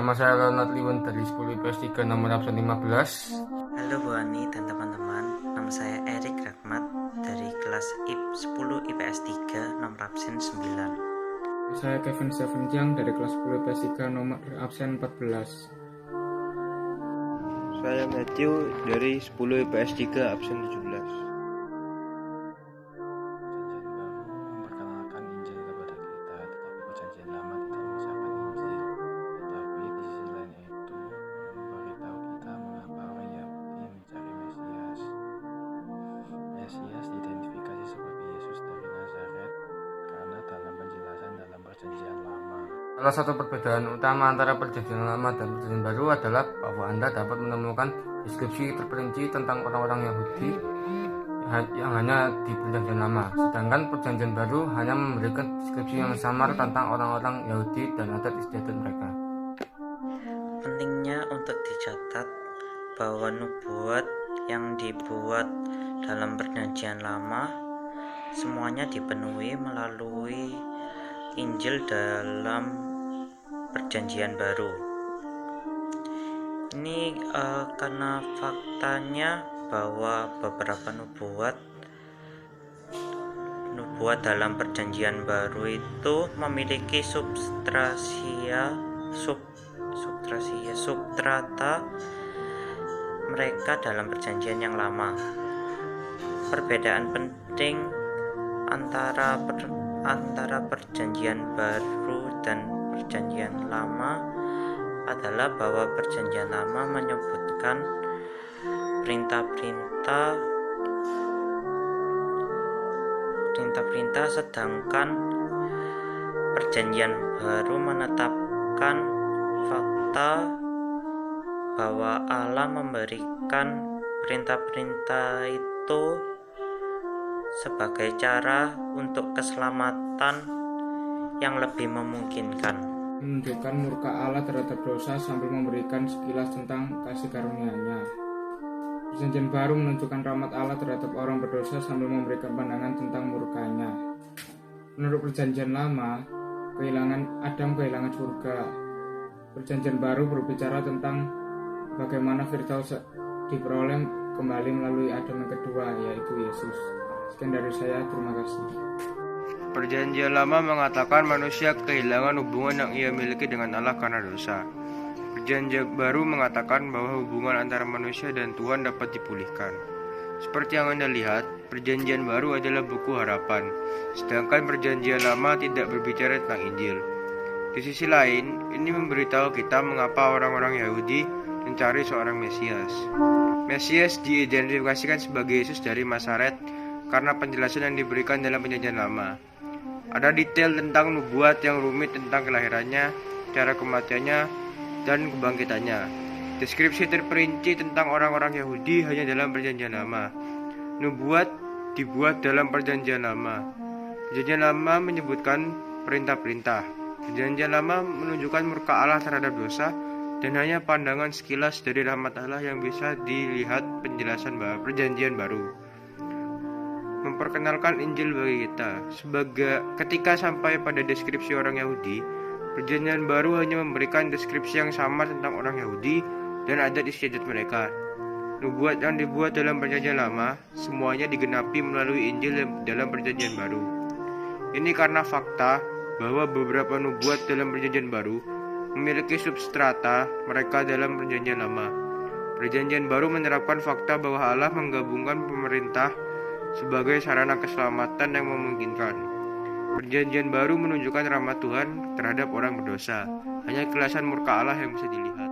Nama saya Ronald Liwon dari 10 IPS 3 nomor absen 15. Halo Bu Ani dan teman-teman, nama saya Erik Rahmat dari kelas IP 10 IPS 3 nomor absen 9. Saya Kevin Stevenjang dari kelas 10 IPS 3 nomor absen 14. Saya Matthew dari 10 IPS 3 absen 17. Memperkenalkan Injil kepada kita, tetapi perjanjian lama tidak mengesahkan Injil. Tetapi di sisi lain itu memberitahu kita mengapa orang Yahudi mencari Mesias. Mesias diidentifikasi sebagai Yesus dari Nazaret karena dalam penjelasan dalam perjanjian lama. Salah satu perbedaan utama antara perjanjian lama dan perjanjian baru adalah bahwa Anda dapat menemukan deskripsi terperinci tentang orang-orang Yahudi yang hanya di perjanjian lama, sedangkan perjanjian baru hanya memberikan deskripsi yang samar tentang orang-orang Yahudi dan adat istiadat mereka. Pentingnya untuk dicatat bahwa nubuat yang dibuat dalam perjanjian lama semuanya dipenuhi melalui Injil dalam perjanjian baru. Ini karena faktanya bahwa beberapa nubuat dalam perjanjian baru itu memiliki substrata mereka dalam perjanjian yang lama. Perbedaan penting antara perjanjian baru dan perjanjian lama adalah bahwa perjanjian lama menyebutkan perintah-perintah, sedangkan perjanjian baru menetapkan fakta bahwa Allah memberikan perintah-perintah itu sebagai cara untuk keselamatan yang lebih memungkinkan. Menunjukkan murka Allah terhadap dosa sambil memberikan sekilas tentang kasih karunia-Nya. Perjanjian baru menunjukkan rahmat Allah terhadap orang berdosa sambil memberikan pandangan tentang murkanya. Menurut perjanjian lama, Adam kehilangan surga. Perjanjian baru berbicara tentang bagaimana Firdaus diperoleh kembali melalui Adam yang kedua, yaitu Yesus. Sekian dari saya, terima kasih. Perjanjian lama mengatakan manusia kehilangan hubungan yang ia miliki dengan Allah karena dosa. Perjanjian baru mengatakan bahwa hubungan antara manusia dan Tuhan dapat dipulihkan. Seperti yang Anda lihat, perjanjian baru adalah buku harapan, sedangkan perjanjian lama tidak berbicara tentang Injil. Di sisi lain, ini memberitahu kita mengapa orang-orang Yahudi mencari seorang Mesias. Mesias diidentifikasikan sebagai Yesus dari Nazaret karena penjelasan yang diberikan dalam perjanjian lama. Ada detail tentang nubuat yang rumit tentang kelahirannya, cara kematiannya, dan kebangkitannya. Deskripsi terperinci tentang orang-orang Yahudi hanya dalam perjanjian lama. Nubuat dibuat dalam perjanjian lama. Perjanjian lama menyebutkan perintah-perintah. Perjanjian lama menunjukkan murka Allah terhadap dosa dan hanya pandangan sekilas dari rahmat Allah yang bisa dilihat penjelasan perjanjian baru. Memperkenalkan Injil bagi kita. Ketika sampai pada deskripsi orang Yahudi, perjanjian baru hanya memberikan deskripsi yang sama tentang orang Yahudi dan adat istiadat mereka. Nubuat yang dibuat dalam perjanjian lama semuanya digenapi melalui Injil dalam perjanjian baru. Ini karena fakta bahwa beberapa nubuat dalam perjanjian baru memiliki substrata mereka dalam perjanjian lama. Perjanjian baru menerapkan fakta bahwa Allah menggabungkan pemerintah sebagai sarana keselamatan yang memungkinkan. Perjanjian baru menunjukkan rahmat Tuhan terhadap orang berdosa. Hanya kelasan murka Allah yang bisa dilihat.